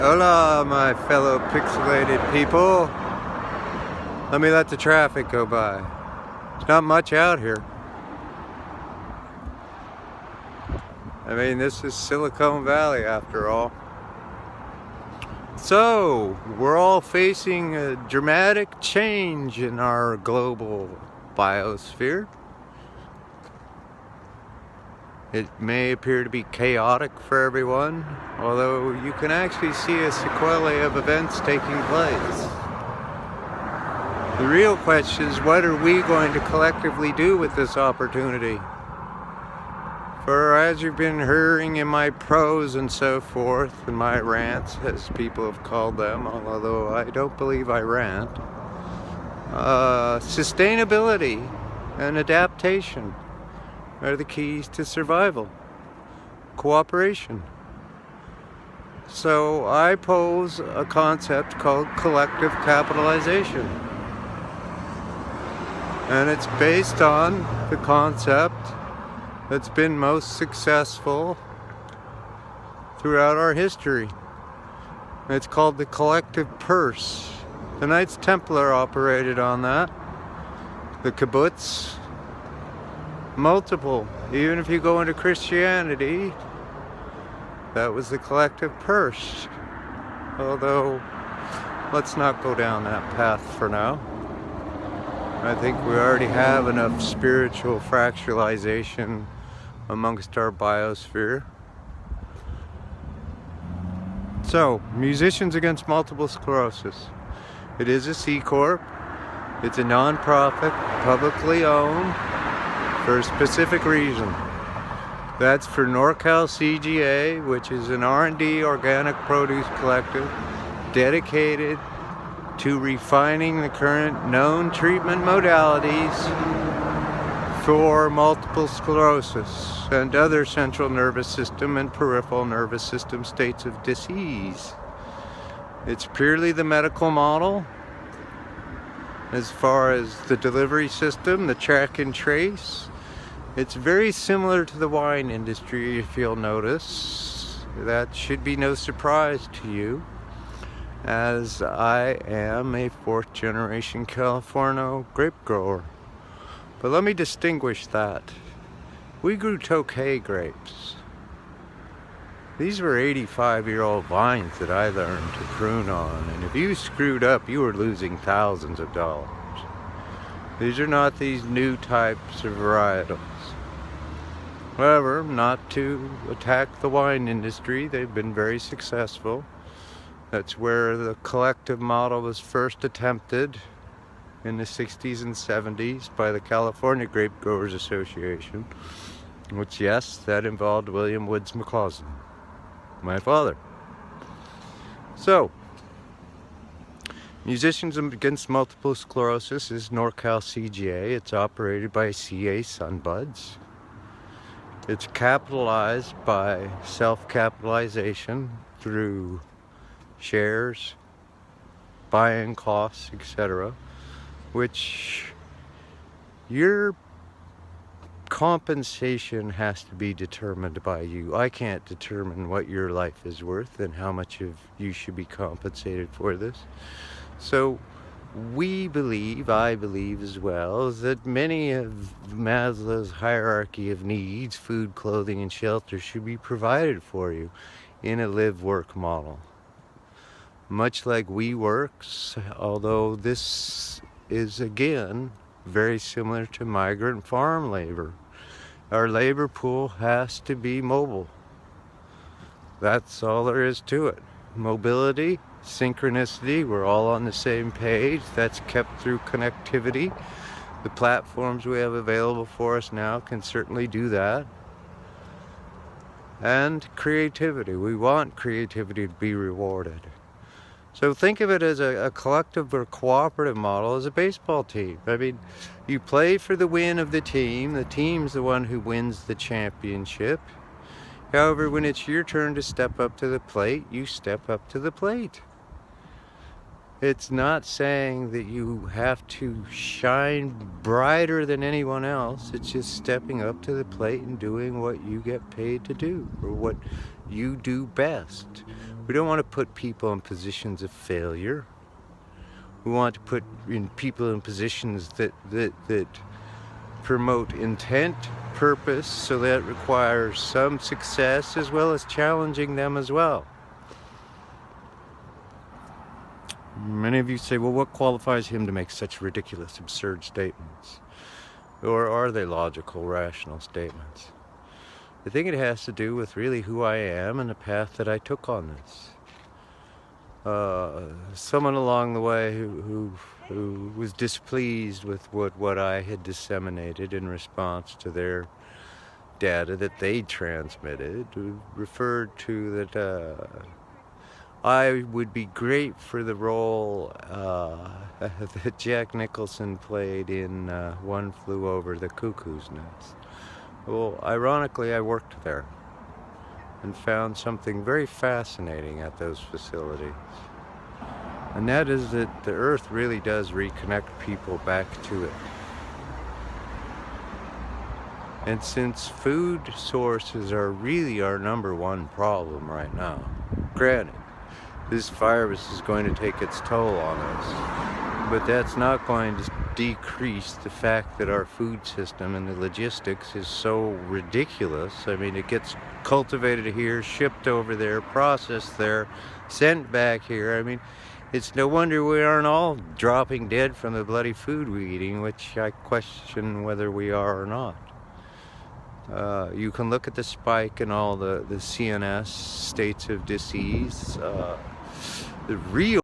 Hola, my fellow pixelated people. Let me let the traffic go by. There's not much out here. I mean, this is Silicon Valley after all. So, we're all facing a dramatic change in our global biosphere. It may appear to be chaotic for everyone, although you can actually see a sequelae of events taking place. The real question is, what are we going to collectively do with this opportunity? For as you've been hearing in my prose and so forth, and my rants, as people have called them, although I don't believe I rant, sustainability and adaptation are the keys to survival. Cooperation. So I pose a concept called collective capitalization. And it's based on the concept that's been most successful throughout our history. It's called the collective purse. The Knights Templar operated on that. The kibbutz. Multiple. Even if you go into Christianity, that was the collective purse. Although, let's not go down that path for now. I think we already have enough spiritual fractalization amongst our biosphere. So, Musicians Against Multiple Sclerosis. It is a C Corp. It's a non-profit, publicly owned, for a specific reason. That's for NorCal CGA, which is an R&D organic produce collective dedicated to refining the current known treatment modalities for multiple sclerosis and other central nervous system and peripheral nervous system states of disease. It's purely the medical model. As far as the delivery system, the track and trace, it's very similar to the wine industry, if you'll notice. That should be no surprise to you, as I am a fourth generation California grape grower. But let me distinguish that. We grew Tokay grapes. These were 85-year-old vines that I learned to prune on, and if you screwed up, you were losing thousands of dollars. These are not these new types of varietals. However, not to attack the wine industry, they've been very successful. That's where the collective model was first attempted in the 60s and 70s by the California Grape Growers Association, which, yes, that involved William Woods McCausland, my father. So, Musicians Against Multiple Sclerosis is NorCal CGA. It's operated by CA Sunbuds. It's capitalized by self-capitalization through shares, buying costs, etc., which your compensation has to be determined by you. I can't determine what your life is worth and how much of you should be compensated for this. So we believe, I believe as well, that many of Maslow's hierarchy of needs, food, clothing, and shelter, should be provided for you in a live-work model. Much like WeWorks, although this is, again, very similar to migrant farm labor. Our labor pool has to be mobile. That's all there is to it. Mobility, synchronicity, we're all on the same page. That's kept through connectivity. The platforms we have available for us now can certainly do that. And creativity. We want creativity to be rewarded. So think of it as a collective or cooperative model as a baseball team. I mean, you play for the win of the team. The team's the one who wins the championship. However, when it's your turn to step up to the plate, you step up to the plate. It's not saying that you have to shine brighter than anyone else. It's just stepping up to the plate and doing what you get paid to do, or what you do best, We don't want to put people in positions of failure. We want to put people in positions that promote intent, purpose, so that requires some success as well as challenging them as well. Many of you say, well, what qualifies him to make such ridiculous, absurd statements? Or are they logical, rational statements? I think it has to do with really who I am and the path that I took on this. Someone along the way who was displeased with what I had disseminated in response to their data that they transmitted referred to that I would be great for the role that Jack Nicholson played in One Flew Over the Cuckoo's Nest. Well, ironically, I worked there and found something very fascinating at those facilities. And that is that the earth really does reconnect people back to it. And since food sources are really our #1 problem right now, granted, this virus is going to take its toll on us, but that's not going to decrease the fact that our food system and the logistics is so ridiculous. I mean, it gets cultivated here, shipped over there, processed there, sent back here. I mean, it's no wonder we aren't all dropping dead from the bloody food we're eating, which I question whether we are or not. You can look at the spike in all the CNS states of disease. The real